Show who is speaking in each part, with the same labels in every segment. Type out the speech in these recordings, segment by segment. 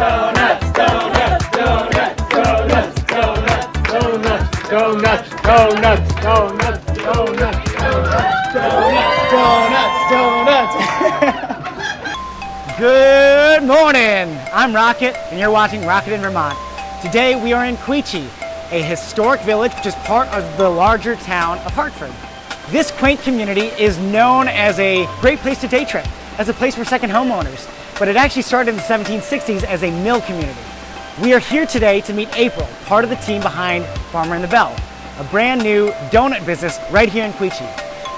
Speaker 1: Good morning! I'm Rocket, and you're watching Rocket in Vermont. Today we are in Quechee, a historic village which is part of the larger town of Hartford. This quaint community is known as a great place to day trip, as a place for second homeowners, but it actually started in the 1760s as a mill community. We are here today to meet April, part of the team behind Farmer and the Bell, a brand new donut business right here in Quechee.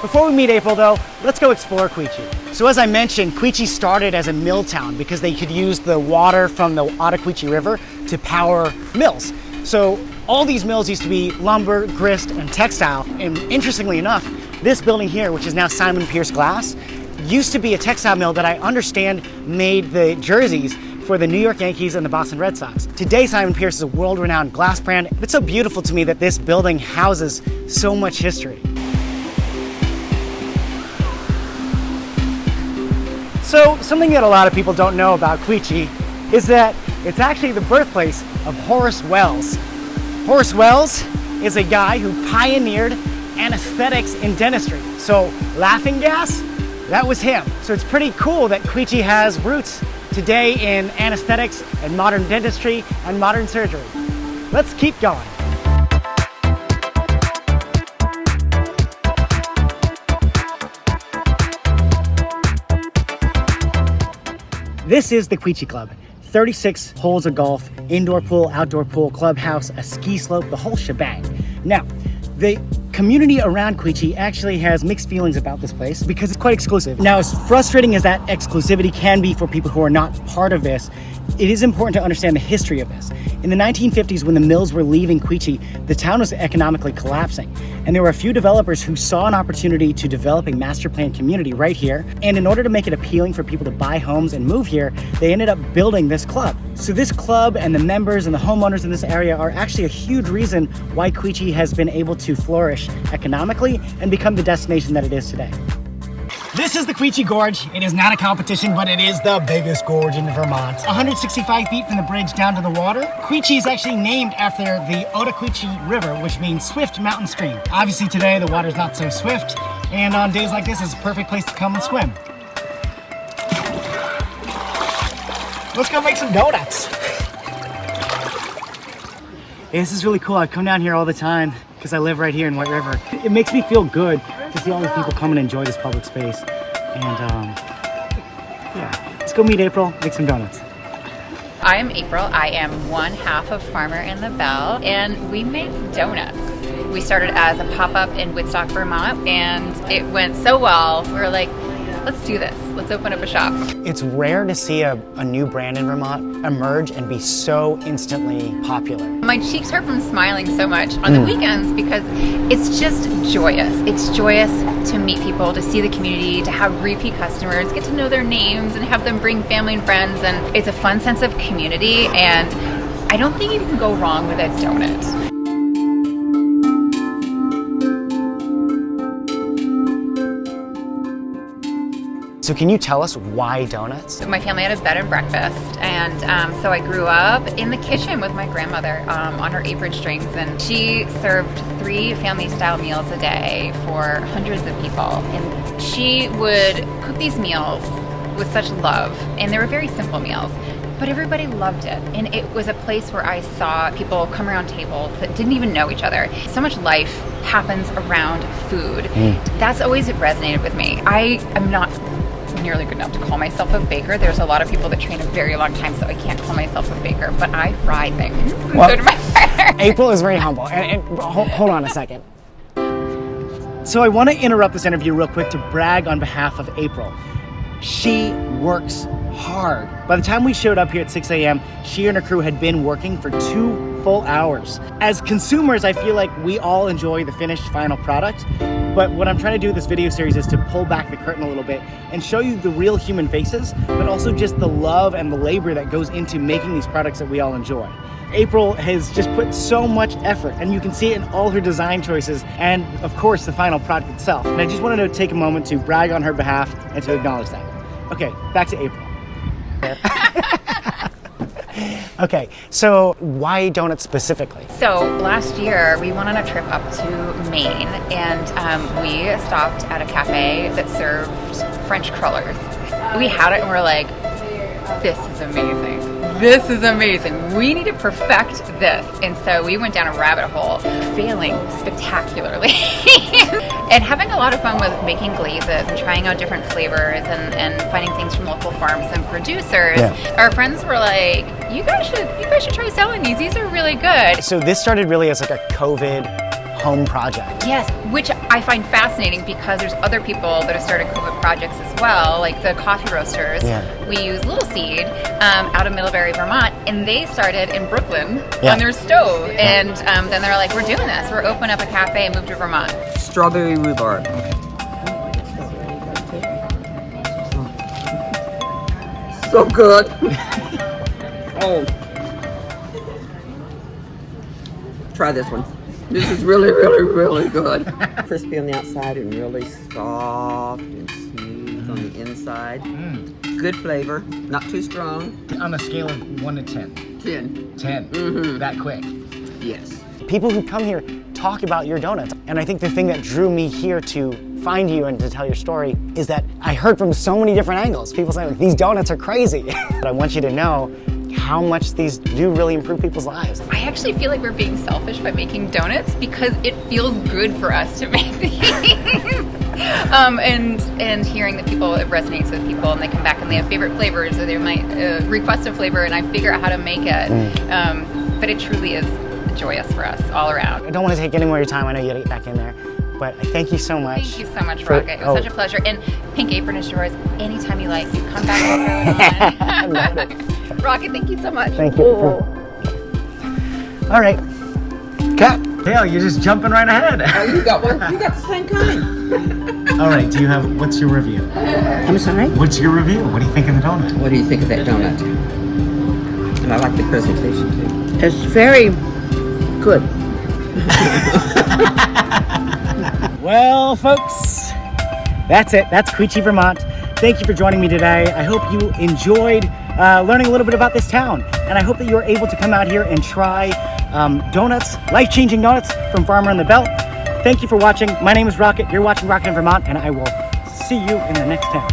Speaker 1: Before we meet April though, let's go explore Quechee. So as I mentioned, Quechee started as a mill town because they could use the water from the Quechee River to power mills. So all these mills used to be lumber, grist, and textile. And interestingly enough, this building here, which is now Simon Pierce Glass, used to be a textile mill that I understand made the jerseys for the New York Yankees and the Boston Red Sox. Today, Simon Pierce is a world-renowned glass brand. It's so beautiful to me that this building houses so much history. So, something that a lot of people don't know about Quechee is that it's actually the birthplace of Horace Wells. Horace Wells is a guy who pioneered anesthetics in dentistry. So, laughing gas, that was him. So it's pretty cool that Quechee has roots today in anesthetics and modern dentistry and modern surgery. Let's keep going. This is the Quechee Club. 36 holes of golf, indoor pool, outdoor pool, clubhouse, a ski slope, the whole shebang. Now, the community around Quechee actually has mixed feelings about this place because it's quite exclusive. Now, as frustrating as that exclusivity can be for people who are not part of this, it is important to understand the history of this. In the 1950s, when the mills were leaving Quechee, the town was economically collapsing. And there were a few developers who saw an opportunity to develop a master plan community right here. And in order to make it appealing for people to buy homes and move here, they ended up building this club. So this club and the members and the homeowners in this area are actually a huge reason why Quechee has been able to flourish economically and become the destination that it is today. This is the Quechee Gorge. It is not a competition, but it is the biggest gorge in Vermont. 165 feet from the bridge down to the water. Quechee is actually named after the Quechee River, which means swift mountain stream. Obviously today the water's not so swift, and on days like this it's a perfect place to come and swim. Let's go make some donuts. Hey, this is really cool. I come down here all the time because I live right here in White River. It makes me feel good to see all these people come and enjoy this public space. And yeah, let's go meet April, make some donuts.
Speaker 2: I am April. I am one half of Farmer and the Bell, and we make donuts. We started as a pop-up in Woodstock, Vermont, and it went so well. We were like, let's do this. Let's open up a shop.
Speaker 1: It's rare to see a new brand in Vermont emerge and be so instantly popular.
Speaker 2: My cheeks hurt from smiling so much on the weekends because it's just joyous. It's joyous to meet people, to see the community, to have repeat customers, get to know their names and have them bring family and friends. And it's a fun sense of community, and I don't think you can go wrong with a donut.
Speaker 1: So can you tell us why donuts?
Speaker 2: My family had a bed and breakfast, and so I grew up in the kitchen with my grandmother on her apron strings, and she served 3 family-style meals a day for hundreds of people. And she would cook these meals with such love, and they were very simple meals, but everybody loved it. And it was a place where I saw people come around tables that didn't even know each other. So much life happens around food. That's always resonated with me. I am not nearly good enough to call myself a baker. There's a lot of people that train a very long time, so I can't call myself a baker, but I fry things. Well, so do my partner.
Speaker 1: April is very humble, and hold on a second. So I want to interrupt this interview real quick to brag on behalf of April. She works hard. By the time we showed up here at 6 a.m., she and her crew had been working for 2 full hours. As consumers, I feel like we all enjoy the finished final product, but what I'm trying to do with this video series is to pull back the curtain a little bit and show you the real human faces, but also just the love and the labor that goes into making these products that we all enjoy. April has just put so much effort, and you can see it in all her design choices and, of course, the final product itself. And I just wanted to take a moment to brag on her behalf and to acknowledge that. Okay, back to April. Okay, so why donuts specifically?
Speaker 2: So last year we went on a trip up to Maine, and we stopped at a cafe that served French crullers. We had it and we're like, this is amazing. This is amazing. We need to perfect this. And so we went down a rabbit hole, failing spectacularly. And having a lot of fun with making glazes and trying out different flavors and finding things from local farms and producers.
Speaker 1: Yeah.
Speaker 2: Our friends were like, you guys should try selling these. These are really good.
Speaker 1: So this started really as like a COVID home project.
Speaker 2: Yes, which I find fascinating because there's other people that have started COVID projects as well, like the coffee roasters.
Speaker 1: Yeah.
Speaker 2: We use Little Seed out of Middlebury, Vermont, and they started in Brooklyn
Speaker 1: Yeah.
Speaker 2: on their stove. And then they're like, we're doing this. We're opening up a cafe and moved to Vermont.
Speaker 3: Strawberry rhubarb. So good. Oh. Try this one. This is really, really, really good. Crispy on the outside and really soft and smooth on the inside. Good flavor, not too strong.
Speaker 1: On a scale of 1 to 10.
Speaker 3: 10.
Speaker 1: 10.
Speaker 3: Mhm.
Speaker 1: That quick.
Speaker 3: Yes.
Speaker 1: People who come here talk about your donuts. And I think the thing that drew me here to find you and to tell your story is that I heard from so many different angles. People saying, these donuts are crazy. But I want you to know how much these do really improve people's lives.
Speaker 2: I actually feel like we're being selfish by making donuts because it feels good for us to make these. And hearing that people, it resonates with people and they come back and they have favorite flavors or they might request a flavor and I figure out how to make it. But it truly is joyous for us all around.
Speaker 1: I don't want to take any more of your time. I know you gotta get back in there. But I thank you so much.
Speaker 2: Thank you so much, Rocket. It was such a pleasure. And Pink Apron is yours anytime you like. You come back and throw it on. Rocket, thank you so much.
Speaker 1: Thank you. All right. Kat. Dale, you're just jumping right ahead.
Speaker 3: Oh, you got one? You got the same kind.
Speaker 1: All right, what's your review?
Speaker 3: I'm sorry?
Speaker 1: What's your review? What do you think of the donut?
Speaker 3: What do you think of that donut? And I like the presentation too.
Speaker 4: It's very good.
Speaker 1: Well, folks, that's it. That's Quechee, Vermont. Thank you for joining me today. I hope you enjoyed learning a little bit about this town. And I hope that you are able to come out here and try donuts, life-changing donuts from Farmer on the Belt. Thank you for watching. My name is Rocket. You're watching Rocket in Vermont, and I will see you in the next town.